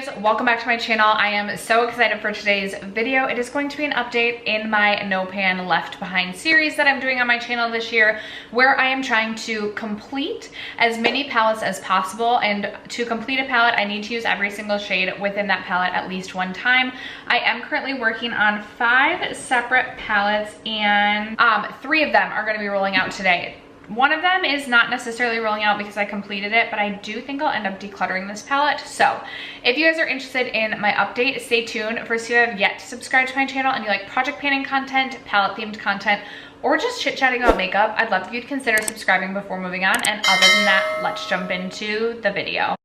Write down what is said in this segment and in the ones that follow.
guys, welcome back to my channel. I am so excited for today's video. It is going to be an update in my No Pan Left Behind series that I'm doing on my channel this year, where I am trying to complete as many palettes as possible. And to complete a palette, I need to use every single shade within that palette at least one time. I am currently working on 5 separate palettes, and 3 of them are going to be rolling out today. One of them is not necessarily rolling out because I completed it, but I do think I'll end up decluttering this palette. So if you guys are interested in my update, stay tuned. For those who have yet to subscribe to my channel and you like project panning content, palette themed content, or just chit chatting about makeup, I'd love if you'd consider subscribing before moving on. And other than that, let's jump into the video.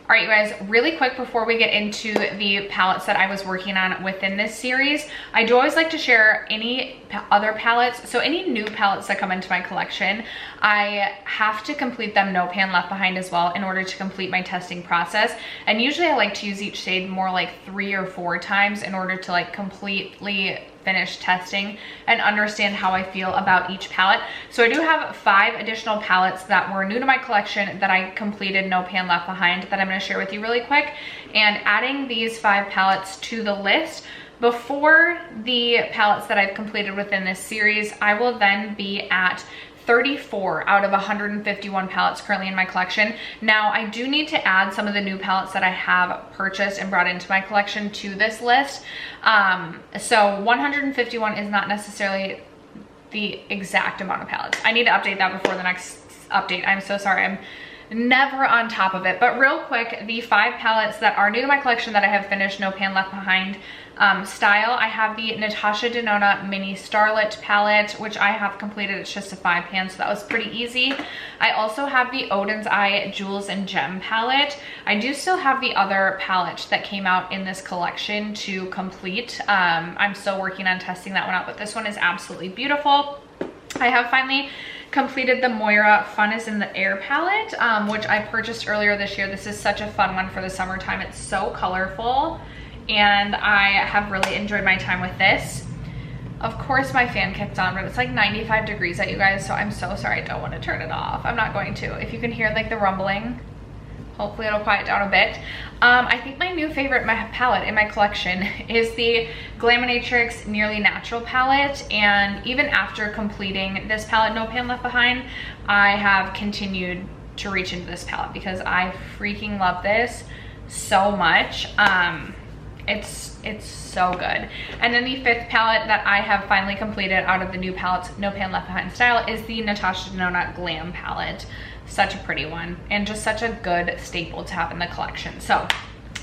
All right, you guys, really quick before we get into the palettes that I was working on within this series, I do always like to share any other palettes. So any new palettes that come into my collection, I have to complete them no pan left behind as well in order to complete my testing process. And usually I like to use each shade more like 3 or 4 times in order to like completely finish testing and understand how I feel about each palette. So I do have 5 additional palettes that were new to my collection that I completed no pan left behind that I'm going to share with you really quick. And adding these 5 palettes to the list before the palettes that I've completed within this series, I will then be at 34 out of 151 palettes currently in my collection. Now, I do need to add some of the new palettes that I have purchased and brought into my collection to this list. So 151 is not necessarily the exact amount of palettes. I need to update that before the next update. I'm so sorry. I'm never on top of it. But real quick, the 5 palettes that are new to my collection that I have finished no pan left behind style, I have the Natasha Denona Mini Starlit palette, which I have completed. It's just a 5 pan, so that was pretty easy. I also have the Oden's Eye Jewels and Gem palette. I do still have the other palette that came out in this collection to complete. I'm still working on testing that one out, but this one is absolutely beautiful. I have finally completed the Moira Fun is in the Air palette, which I purchased earlier this year. This is such a fun one for the summertime. It's so colorful, and I have really enjoyed my time with this. Of course, my fan kicked on, but it's like 95 degrees out, you guys, so I'm so sorry. I don't want to turn it off. I'm not going to. If you can hear like the rumbling, hopefully it'll quiet down a bit. I think my new favorite palette in my collection is the Glamlite Nearly Natural palette. And even after completing this palette, No Pan Left Behind, I have continued to reach into this palette because I freaking love this so much. It's so good. And then the 5th palette that I have finally completed out of the new palettes, No Pan Left Behind style, is the Natasha Denona Glam palette. Such a pretty one and just such a good staple to have in the collection. So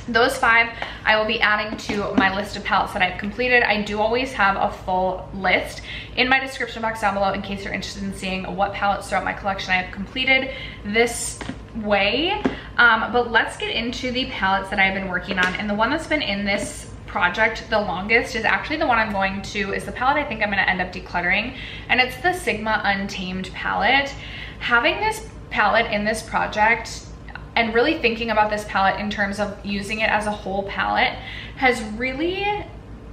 those 5 I will be adding to my list of palettes that I've completed. I do always have a full list in my description box down below in case you're interested in seeing what palettes throughout my collection I have completed this way. But let's get into the palettes that I've been working on. And the one that's been in this project the longest is actually the one I'm going to, is the palette I think I'm going to end up decluttering. And it's the Sigma Untamed palette. Having this palette in this project and really thinking about this palette in terms of using it as a whole palette has really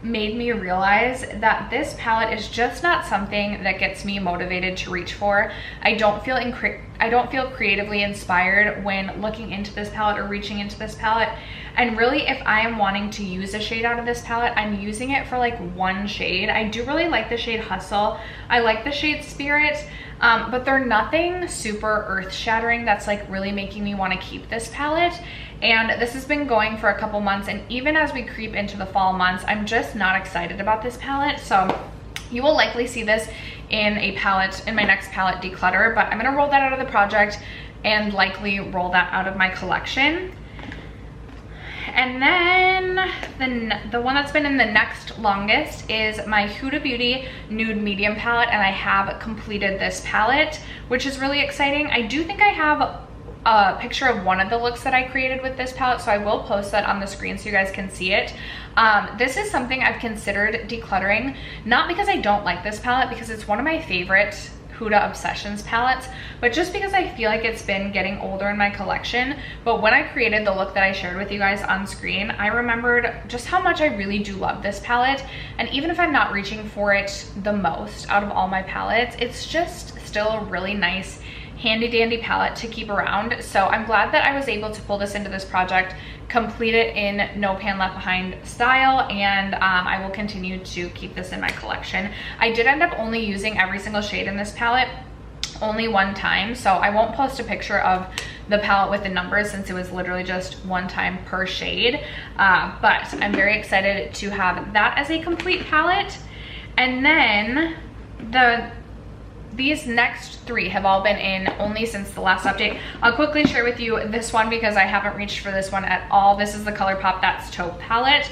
made me realize that this palette is just not something that gets me motivated to reach for. I don't feel creatively inspired when looking into this palette or reaching into this palette. And really, if I am wanting to use a shade out of this palette, I'm using it for like one shade. I do really like the shade Hustle. I like the shade Spirit, but they're nothing super earth-shattering that's like really making me want to keep this palette. And this has been going for a couple months, and even as we creep into the fall months, I'm just not excited about this palette. So you will likely see this in my next palette declutter, but I'm gonna roll that out of the project and likely roll that out of my collection. And then the one that's been in the next longest is my Huda Beauty Nude Medium palette, and I have completed this palette, which is really exciting. I do think I have a picture of one of the looks that I created with this palette, so I will post that on the screen so you guys can see it. This is something I've considered decluttering, not because I don't like this palette, because it's one of my favorite Huda Obsessions palettes, but just because I feel like it's been getting older in my collection. But when I created the look that I shared with you guys on screen, I remembered just how much I really do love this palette. And even if I'm not reaching for it the most out of all my palettes, it's just still a really nice handy dandy palette to keep around. So I'm glad that I was able to pull this into this project, complete it in no pan left behind style, and I will continue to keep this in my collection. I did end up only using every single shade in this palette only one time, so I won't post a picture of the palette with the numbers since it was literally just one time per shade, but I'm very excited to have that as a complete palette. And then these next three have all been in only since the last update. I'll quickly share with you this one because I haven't reached for this one at all. This is the ColourPop That's Taupe palette.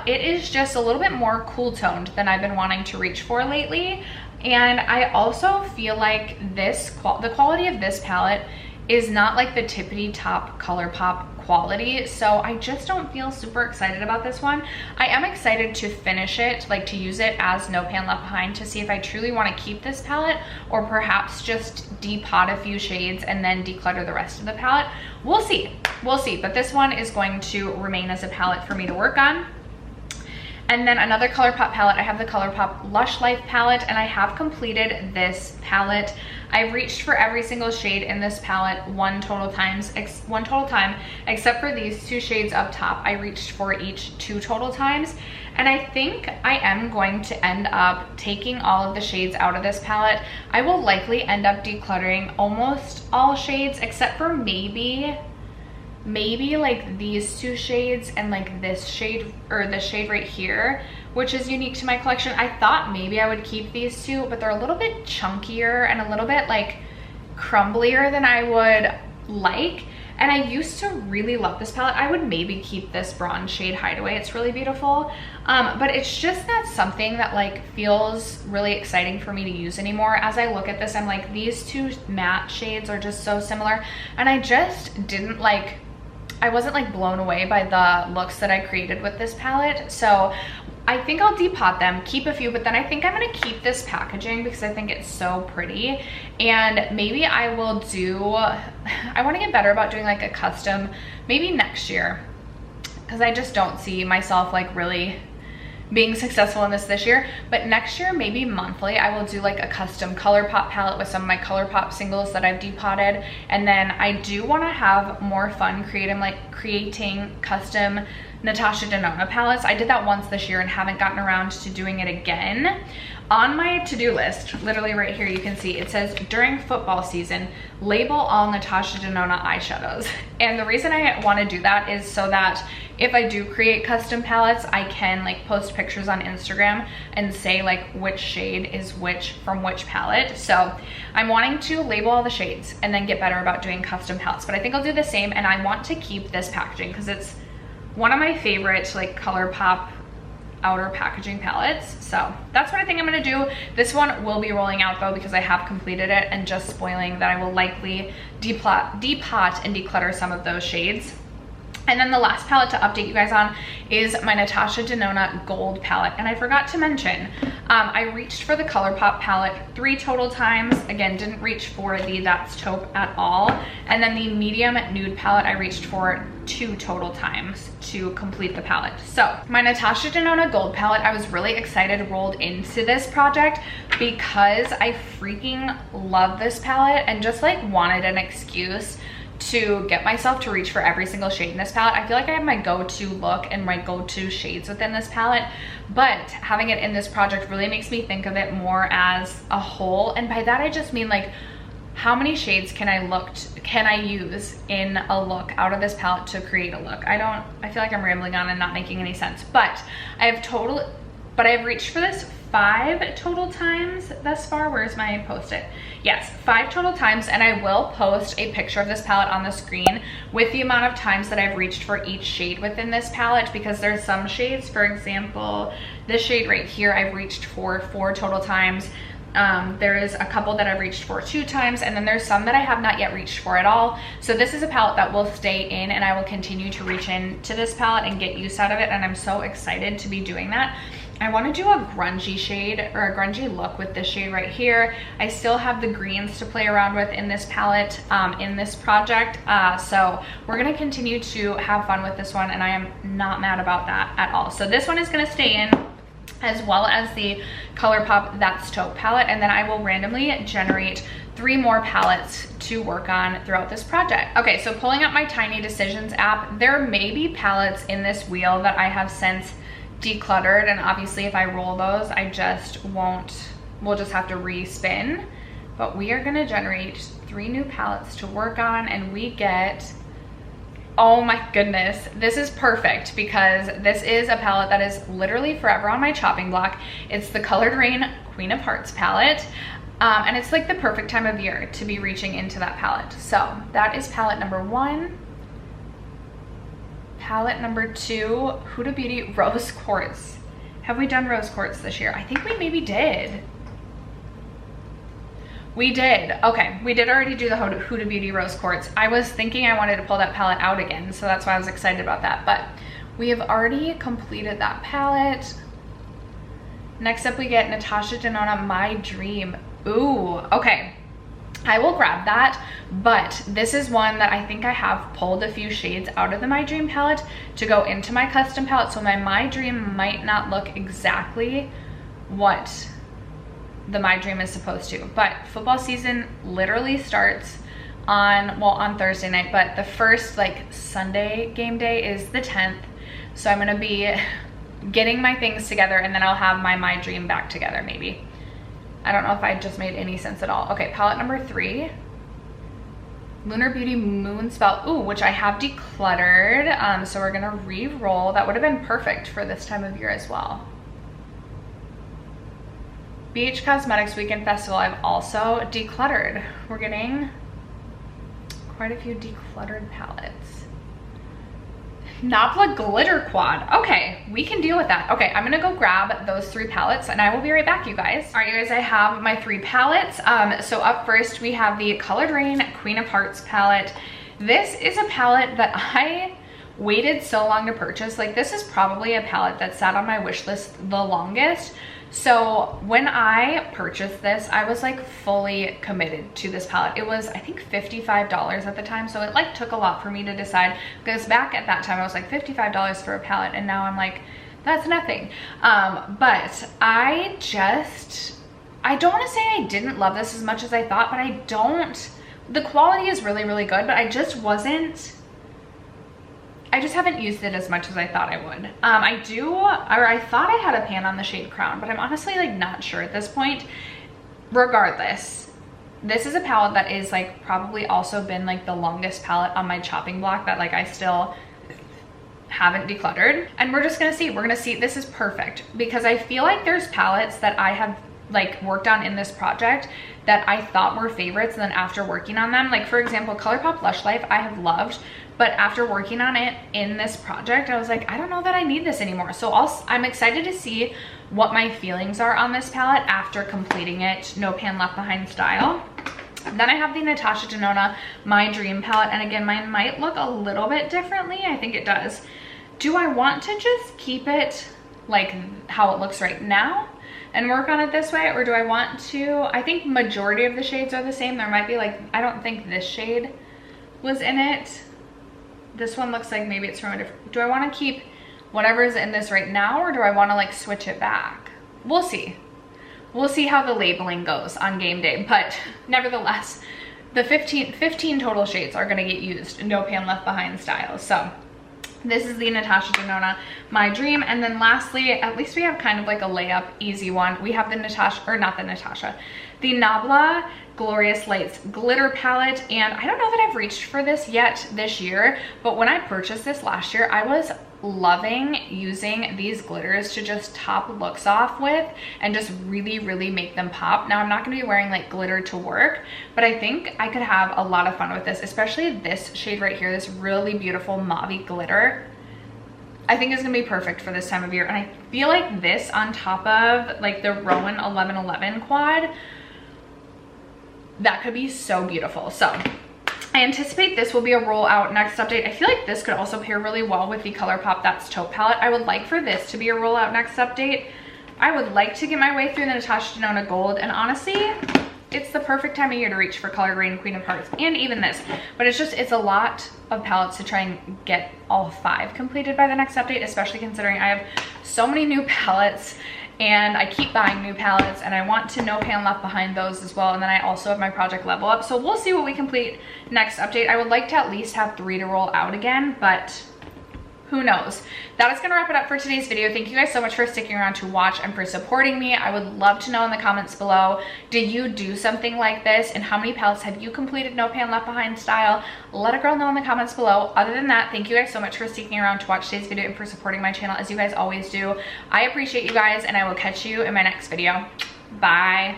It is just a little bit more cool toned than I've been wanting to reach for lately. And I also feel like the quality of this palette is not like the tippity top ColourPop quality, so I just don't feel super excited about this one. I am excited to finish it, like to use it as no pan left behind, to see if I truly want to keep this palette or perhaps just depot a few shades and then declutter the rest of the palette. We'll see, but this one is going to remain as a palette for me to work on. And then another ColourPop palette, I have the ColourPop Lush Life palette, and I have completed this palette. I've reached for every single shade in this palette one total time, except for these two shades up top. I reached for each 2 total times. And I think I am going to end up taking all of the shades out of this palette. I will likely end up decluttering almost all shades, except for maybe like these 2 shades and like this shade, or the shade right here, which is unique to my collection. I thought maybe I would keep these 2, but they're a little bit chunkier and a little bit like crumblier than I would like. And I used to really love this palette. I would maybe keep this bronze shade Hideaway. It's really beautiful. But it's just not something that like feels really exciting for me to use anymore. As I look at this, I'm like, these 2 matte shades are just so similar. And I just didn't like, I wasn't like blown away by the looks that I created with this palette. So I think I'll depot them, keep a few, but then I think I'm gonna keep this packaging because I think it's so pretty. And maybe I will do, I wanna get better about doing like a custom, maybe next year, because I just don't see myself like really being successful in this year. But next year, maybe monthly, I will do like a custom ColourPop palette with some of my ColourPop singles that I've depotted. And then I do want to have more fun creating custom Natasha Denona palettes. I did that once this year and haven't gotten around to doing it again. On my to-do list, literally right here, you can see it says, during football season, label all Natasha Denona eyeshadows. And the reason I want to do that is so that if I do create custom palettes, I can like post pictures on Instagram and say like which shade is which from which palette. So I'm wanting to label all the shades and then get better about doing custom palettes. But I think I'll do the same, and I want to keep this packaging because it's one of my favorite like ColourPop outer packaging palettes. So that's what I think I'm gonna do. This one will be rolling out though because I have completed it, and just spoiling that I will likely depot and declutter some of those shades. And then the last palette to update you guys on is my Natasha Denona Gold palette. And I forgot to mention, I reached for the ColourPop palette 3 total times. Again, didn't reach for the That's Taupe at all. And then the medium nude palette I reached for 2 total times to complete the palette. So my Natasha Denona Gold palette, I was really excited rolled into this project because I freaking love this palette and just like wanted an excuse to get myself to reach for every single shade in this palette. I feel like I have my go-to look and my go-to shades within this palette, but having it in this project really makes me think of it more as a whole. And by that I just mean like, how many shades can I use in a look out of this palette to create a look? I feel like I'm rambling on and not making any sense, but I've reached for this 5 total times thus far. Where's my post-it? Yes, 5 total times, and I will post a picture of this palette on the screen with the amount of times that I've reached for each shade within this palette, because there's some shades, for example, this shade right here, I've reached for 4 total times. There is a couple that I've reached for 2 times, and then there's some that I have not yet reached for at all. So this is a palette that will stay in, and I will continue to reach into this palette and get use out of it, and I'm so excited to be doing that. I want to do a grungy shade or a grungy look with this shade right here. I still have the greens to play around with in this palette, in this project. So we're going to continue to have fun with this one, and I am not mad about that at all. So this one is going to stay in, as well as the ColourPop That's Taupe palette, and then I will randomly generate 3 more palettes to work on throughout this project. Okay, so pulling up my Tiny Decisions app, there may be palettes in this wheel that I have since decluttered, and obviously if I roll those, I just won't, we'll just have to respin. But we are gonna generate 3 new palettes to work on, and we get, oh my goodness, this is perfect because this is a palette that is literally forever on my chopping block. It's the Colored Rain Queen of Hearts palette. And it's like the perfect time of year to be reaching into that palette. So that is palette number 1. Palette number 2, Huda Beauty Rose Quartz. Have we done Rose Quartz this year? I think we maybe did. We did. Okay, we did already do the Huda Beauty Rose Quartz. I was thinking I wanted to pull that palette out again, so that's why I was excited about that. But we have already completed that palette. Next up we get Natasha Denona My Dream. Ooh, okay. I will grab that, but this is one that I think I have pulled a few shades out of the My Dream palette to go into my custom palette, so my Dream might not look exactly what the My Dream is supposed to. But football season literally starts on, well, on Thursday night, but the first like Sunday game day is the 10th. So I'm gonna be getting my things together, and then I'll have my Dream back together maybe. I don't know if I just made any sense at all. Okay, palette number 3. Lunar Beauty Moonspell, ooh, which I have decluttered. So we're gonna re-roll. That would have been perfect for this time of year as well. BH Cosmetics Weekend Festival, I've also decluttered. We're getting quite a few decluttered palettes. Nabla Glitter Quad. Okay, we can deal with that. Okay, I'm gonna go grab those 3 palettes and I will be right back, you guys. All right, you guys, I have my 3 palettes. So up first we have the Colored Rain Queen of Hearts palette. This is a palette that I waited so long to purchase. Like, this is probably a palette that sat on my wish list the longest. So when I purchased this, I was like fully committed to this palette. It was, I think, $55 at the time. So it like took a lot for me to decide, because back at that time I was like $55 for a palette, and now I'm like, that's nothing. But I don't want to say I didn't love this as much as I thought, but the quality is really, really good, but I just haven't used it as much as I thought I would. I thought I had a pan on the shade Crown, but I'm honestly like not sure at this point. Regardless, this is a palette that is like probably also been like the longest palette on my chopping block that like I still haven't decluttered. And we're just gonna see, this is perfect, because I feel like there's palettes that I have like worked on in this project that I thought were favorites, and then after working on them, like for example, ColourPop Lush Life I have loved, but after working on it in this project, I was like, I don't know that I need this anymore. So I'm excited to see what my feelings are on this palette after completing it, no pan left behind style. Then I have the Natasha Denona My Dream palette, and again, mine might look a little bit differently. I think it does. Do I want to just keep it like how it looks right now and work on it this way, or do I want to, I think majority of the shades are the same. There might be like, I don't think this shade was in it. This one looks like maybe it's from a different, do I want to keep whatever's in this right now, or do I want to like switch it back? We'll see. We'll see how the labeling goes on game day, but nevertheless, the 15 total shades are going to get used, no pan left behind style. So this is the Natasha Denona My Dream. And then lastly, at least we have kind of like a layup easy one. We have the the Nabla Glorious Lights Glitter Palette. And I don't know that I've reached for this yet this year, but when I purchased this last year, I was loving using these glitters to just top looks off with and just really, really make them pop. Now I'm not gonna be wearing like glitter to work, but I think I could have a lot of fun with this, especially this shade right here, this really beautiful mauve glitter. I think is gonna be perfect for this time of year. And I feel like this on top of like the Roen 1111 quad, that could be so beautiful. So I anticipate this will be a rollout next update. I feel like this could also pair really well with the ColourPop That's Taupe palette. I would like for this to be a rollout next update. I would like to get my way through the Natasha Denona Gold, and honestly, it's the perfect time of year to reach for Color Green, Queen of Hearts, and even this. But it's a lot of palettes to try and get all 5 completed by the next update, especially considering I have so many new palettes and I keep buying new palettes, and I want to no pan left behind those as well. And then I also have my project level up, so we'll see what we complete next update. I would like to at least have 3 to roll out again, but who knows. That is gonna wrap it up for today's video. Thank you guys so much for sticking around to watch and for supporting me. I would love to know in the comments below, did you do something like this, and how many palettes have you completed no pan left behind style? Let a girl know in the comments below. Other than that, thank you guys so much for sticking around to watch today's video and for supporting my channel as you guys always do. I appreciate you guys, and I will catch you in my next video. Bye.